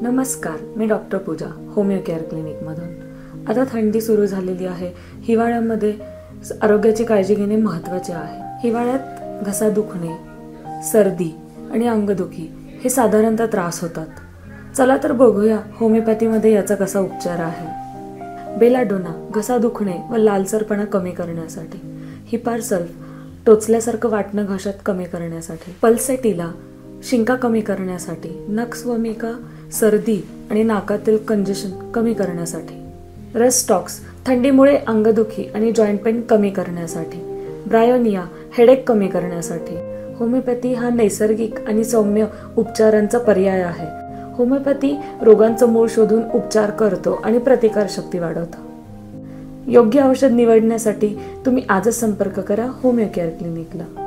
नमस्कार, मी डॉक्टर पूजा, homeo care क्लिनिकमधून। आता थंडी सुरू झालेली आहे। हिवाळ्यामध्ये आरोग्याची काळजी घेणे महत्त्वाचे आहे। हिवाळ्यात घसा दुखणे, सर्दी आणि अंगदुखी हे साधारणतः त्रास होतात। चला तर बघूया होमिओपॅथीमध्ये याचा कसा उपचार आहे। बेलाडोना घसा दुखणे व लालसरपणा कमी करण्यासाठी, हिपारसल्फ टोचल्यासारखं वाटणं घशात कमी करण्यासाठी, पल्सेटिला शिंका कमी करण्यासाठी, नक्स वोमिका सर्दी आणि नाकातील कंजेशन कमी करण्यासाठी, रेस्टॉक्स थंडीमुळे अंगदुखी आणि जॉइंट पेन कमी करण्यासाठी, ब्रायोनिया हेडेक कमी करण्यासाठी। होमिओपॅथी हा नैसर्गिक आणि सौम्य उपचारांचा पर्याय आहे। होमिओपॅथी रोगांचं मूळ शोधून उपचार करतो आणि प्रतिकारशक्ती वाढवतो। योग्य औषध निवडण्यासाठी तुम्ही आजच संपर्क करा होमिओ केअर क्लिनिकला।